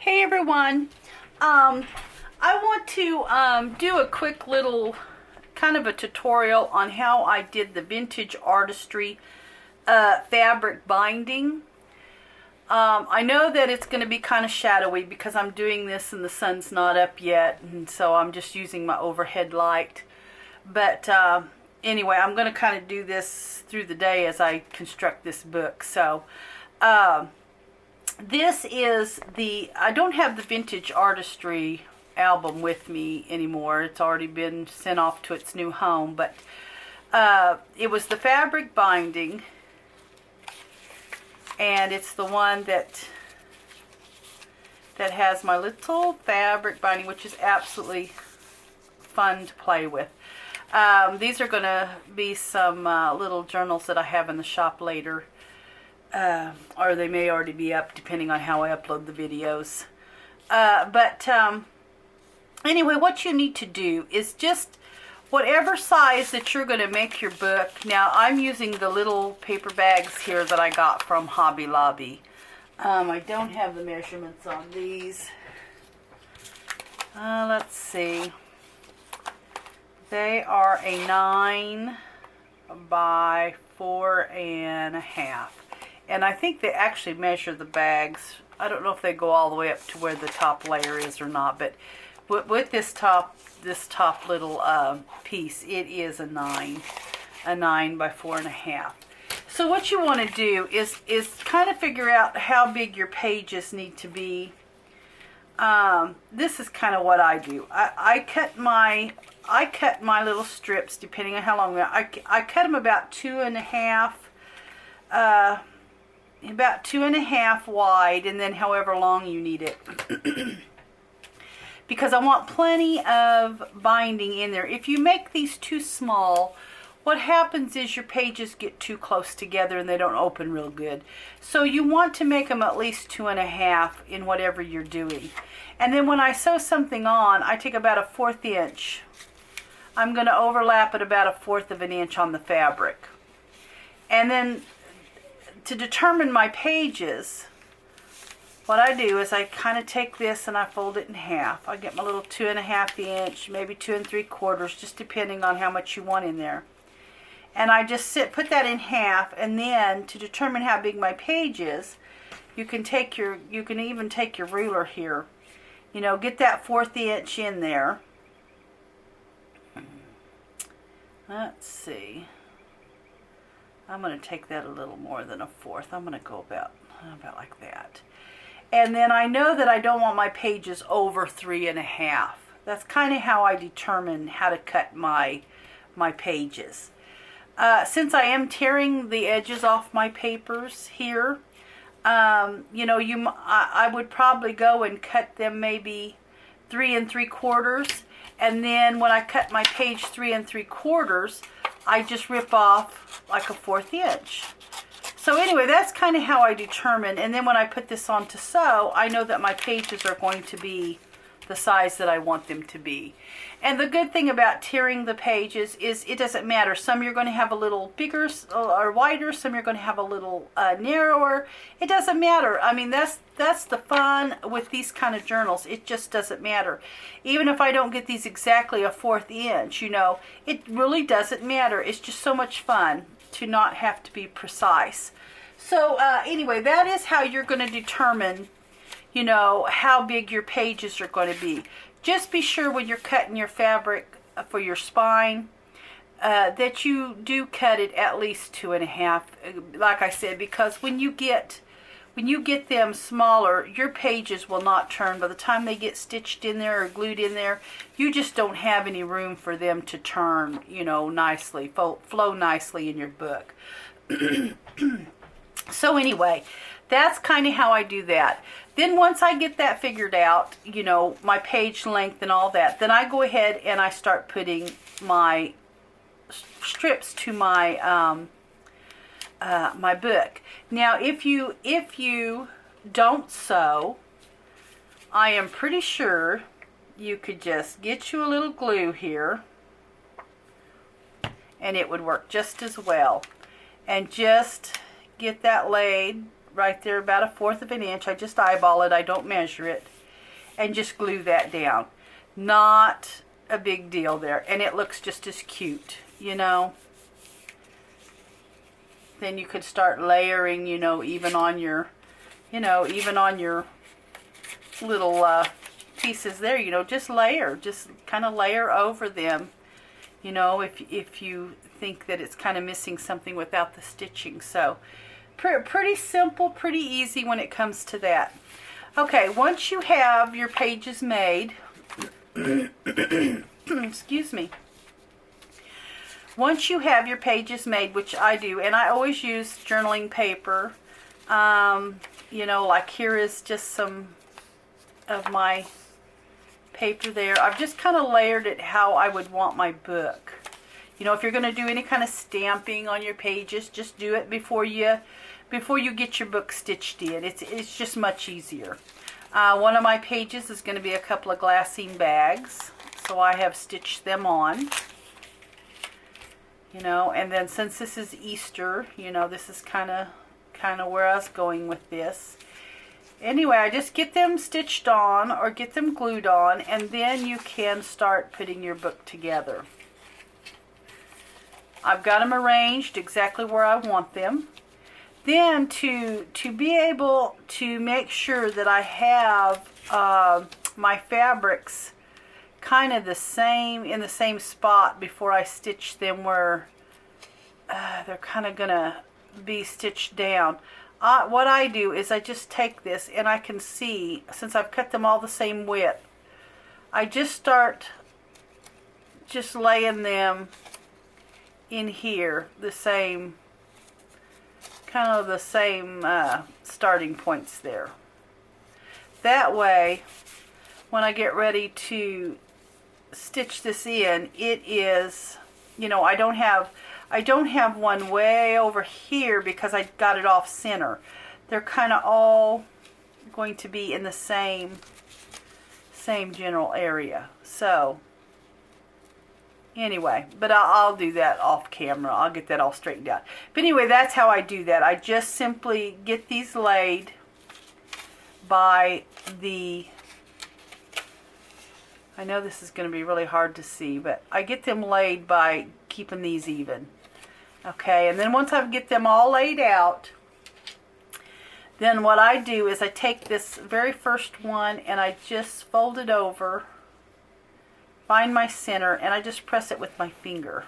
Hey everyone, I want to do a quick little kind of a tutorial on how I did the vintage artistry fabric binding. I know that it's going to be kind of shadowy because I'm doing this and the sun's not up yet, and so I'm just using my overhead light. But anyway, I'm going to kind of do this through the day as I construct this book. So this is I don't have the vintage artistry album with me anymore. It's already been sent off to its new home, but it was the fabric binding, and it's the one that has my little fabric binding, which is absolutely fun to play with. These are going to be some little journals that I have in the shop later. Or they may already be up depending on how I upload the videos. But anyway, what you need to do is just whatever size that you're going to make your book. Now I'm using the little paper bags here that I got from Hobby Lobby. I don't have the measurements on these. Let's see. They are a 9 by 4.5. And I think they actually measure the bags. I don't know if they go all the way up to where the top layer is or not, but with this top little piece, it is a 9 by 4.5. So what you want to do is kind of figure out how big your pages need to be. This is kind of what I do. I cut my little strips depending on how long I cut them about 2.5. About 2.5 wide, and then however long you need it. Because I want plenty of binding in there. If you make these too small, what happens is your pages get too close together and they don't open real good. So you want to make them at least 2.5 in whatever you're doing. And then when I sew something on, I take about a 1/4 inch. I'm going to overlap it about a 1/4 of an inch on the fabric. And then to determine my pages, what I do is I kind of take this and I fold it in half. I get my little 2.5 inch, maybe 2 3/4, just depending on how much you want in there. And I just put that in half, and then to determine how big my page is, you can even take your ruler here. You know, get that 1/4 inch in there. Let's see. I'm going to take that a little more than a 1/4. I'm going to go about like that. And then I know that I don't want my pages over 3.5. That's kind of how I determine how to cut my pages. Since I am tearing the edges off my papers here, you know, I would probably go and cut them maybe 3 3/4. And then when I cut my page 3 3/4, I just rip off like a 1/4 inch. So anyway, that's kind of how I determine. And then when I put this on to sew, I know that my pages are going to be the size that I want them to be. And the good thing about tearing the pages is it doesn't matter. Some you're going to have a little bigger or wider. Some you're going to have a little narrower. It doesn't matter. I mean, that's the fun with these kind of journals. It just doesn't matter. Even if I don't get these exactly a 1/4 inch, you know, it really doesn't matter. It's just so much fun to not have to be precise. So anyway, that is how you're going to determine, you know, how big your pages are going to be. Just be sure when you're cutting your fabric for your spine that you do cut it at least 2.5, like I said, because when you get them smaller, your pages will not turn. By the time they get stitched in there or glued in there, you just don't have any room for them to turn, you know, nicely, flow nicely in your book. So anyway, that's kind of how I do that. Then once I get that figured out, you know, my page length and all that, then I go ahead and I start putting my strips to my my book. Now, if you don't sew, I am pretty sure you could just get you a little glue here, and it would work just as well. And just get that laid right there, about 1/4 of an inch. I just eyeball it, I don't measure it, and just glue that down. Not a big deal there, and it looks just as cute, you know. Then you could start layering, you know, even on your, even on your little pieces there, you know, just kind of layer over them, you know, if you think that it's kind of missing something without the stitching. So pretty simple, pretty easy when it comes to that. Okay, once you have your pages made, excuse me. Once you have your pages made, which I do, and I always use journaling paper, you know, like here is just some of my paper there. I've just kind of layered it how I would want my book. You know, if you're going to do any kind of stamping on your pages, just do it before you get your book stitched in. It's just much easier. One of my pages is going to be a couple of glassine bags, so I have stitched them on. You know, and then since this is Easter, you know, this is kind of where I was going with this. Anyway, I just get them stitched on or get them glued on, and then you can start putting your book together. I've got them arranged exactly where I want them. Then to be able to make sure that I have my fabrics kind of in the same spot before I stitch them where they're kind of gonna be stitched down. What I do is I just take this and I can see, since I've cut them all the same width, I just start just laying them in here, the same starting points there. That way, when I get ready to stitch this in, it is, you know, I don't have one way over here because I got it off center. They're kind of all going to be in the same general area. So anyway, but I'll do that off camera. I'll get that all straightened out. But anyway, that's how I do that. I just simply get these laid by the, I know this is going to be really hard to see, but I get them laid by keeping these even. Okay, and then once I get them all laid out, then what I do is I take this very first one and I just fold it over, find my center, and I just press it with my finger.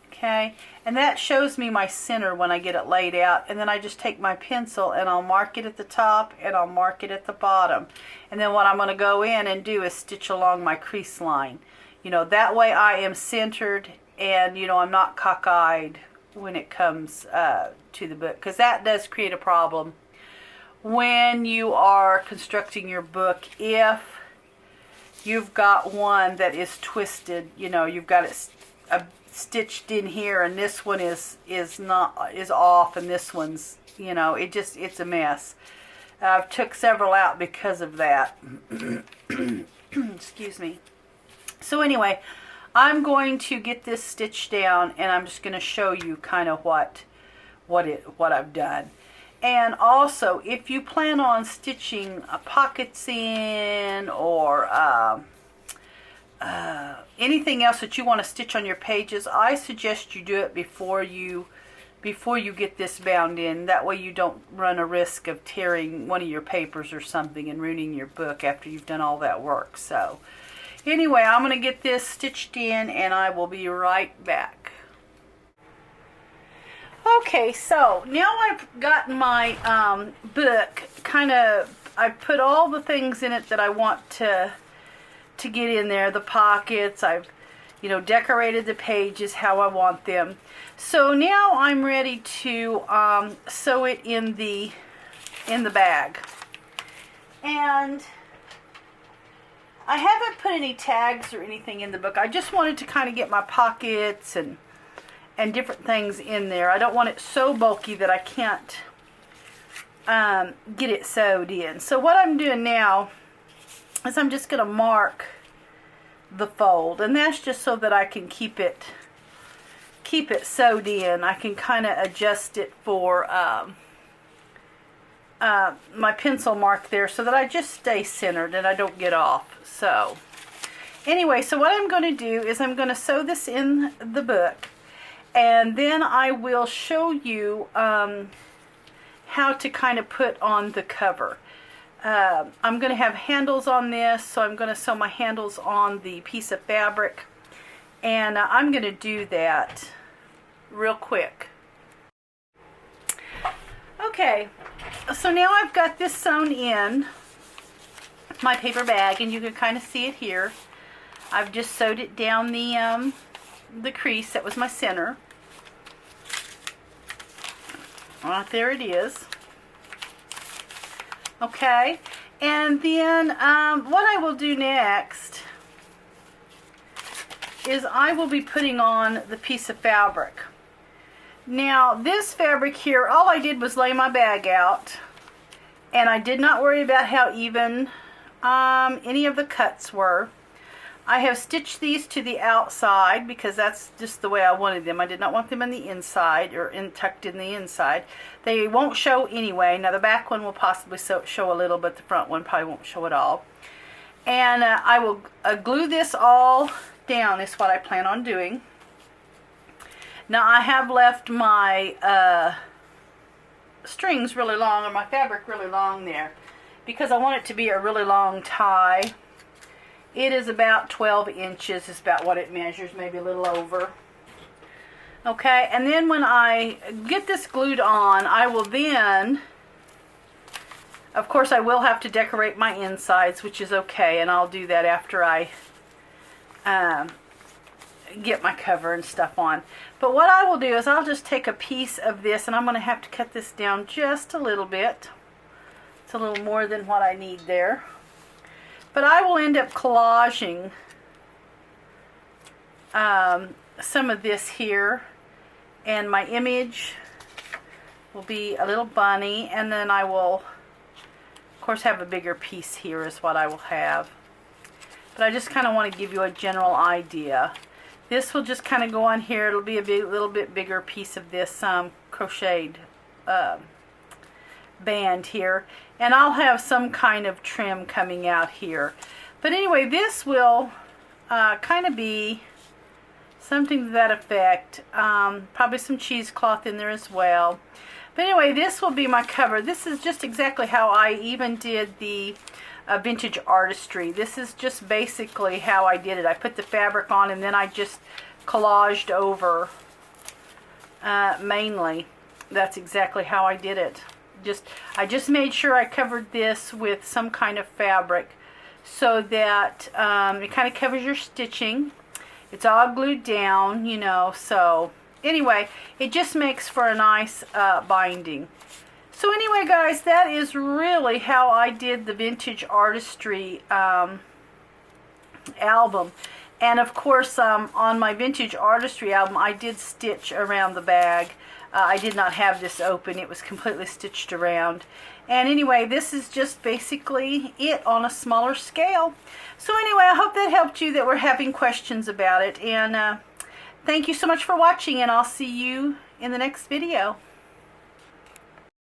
Okay, and that shows me my center when I get it laid out, and then I just take my pencil and I'll mark it at the top and I'll mark it at the bottom. And then what I'm going to go in and do is stitch along my crease line. You know, that way I am centered, and you know, I'm not cockeyed when it comes to the book, because that does create a problem when you are constructing your book. If you've got one that is twisted, you know, you've got it stitched in here, and this one is off, and this one's, you know, it's a mess. I've took several out because of that. Excuse me. So anyway, I'm going to get this stitched down, and I'm just going to show you kind of what I've done. And also, if you plan on stitching pockets in, or anything else that you want to stitch on your pages, I suggest you do it before you get this bound in. That way you don't run a risk of tearing one of your papers or something and ruining your book after you've done all that work. So anyway, I'm going to get this stitched in, and I will be right back. Okay, so now I've gotten my book I've put all the things in it that I want to get in there, the pockets. I've, you know, decorated the pages how I want them. So now I'm ready to sew it in the bag. And I haven't put any tags or anything in the book. I just wanted to kind of get my pockets and different things in there. I don't want it so bulky that I can't get it sewed in. So what I'm doing now is I'm just going to mark the fold, and that's just so that I can keep it sewed in. I can kind of adjust it for my pencil mark there so that I just stay centered and I don't get off. So anyway, so what I'm going to do is I'm going to sew this in the book, and then I will show you how to kind of put on the cover. I'm going to have handles on this, so I'm going to sew my handles on the piece of fabric, and I'm going to do that real quick. Okay, so now I've got this sewn in my paper bag, and you can kind of see it here. I've just sewed it down the crease that was my center. Right there it is. Okay, and then what I will do next is I will be putting on the piece of fabric. Now this fabric here, all I did was lay my bag out, and I did not worry about how even any of the cuts were. I have stitched these to the outside because that's just the way I wanted them. I did not want them on the inside or tucked in the inside. They won't show anyway. Now the back one will possibly show a little, but the front one probably won't show at all. And I will glue this all down is what I plan on doing. Now I have left my strings really long, or my fabric really long there, because I want it to be a really long tie. It is about 12 inches is about what it measures, maybe a little over. Okay, and then when I get this glued on, I will then, of course I will have to decorate my insides, which is okay, and I'll do that after I get my cover and stuff on. But what I will do is I'll just take a piece of this, and I'm going to have to cut this down just a little bit. It's a little more than what I need there. But I will end up collaging some of this here, and my image will be a little bunny, and then I will of course have a bigger piece here is what I will have. But I just kind of want to give you a general idea. This will just kind of go on here. It'll be a little bit bigger piece of this crocheted band here, and I'll have some kind of trim coming out here. But anyway, this will kind of be something to that effect. Probably some cheesecloth in there as well. But anyway, this will be my cover. This is just exactly how I even did the vintage artistry. This is just basically how I did it. I put the fabric on, and then I just collaged over mainly. That's exactly how I did it. I just made sure I covered this with some kind of fabric so that it kind of covers your stitching. It's all glued down, you know, so anyway, it just makes for a nice binding. So anyway, guys, that is really how I did the vintage artistry album. And of course, on my vintage artistry album, I did stitch around the bag. I did not have this open. It was completely stitched around. And anyway, this is just basically it on a smaller scale. So anyway, I hope that helped you that were having questions about it. And thank you so much for watching, and I'll see you in the next video.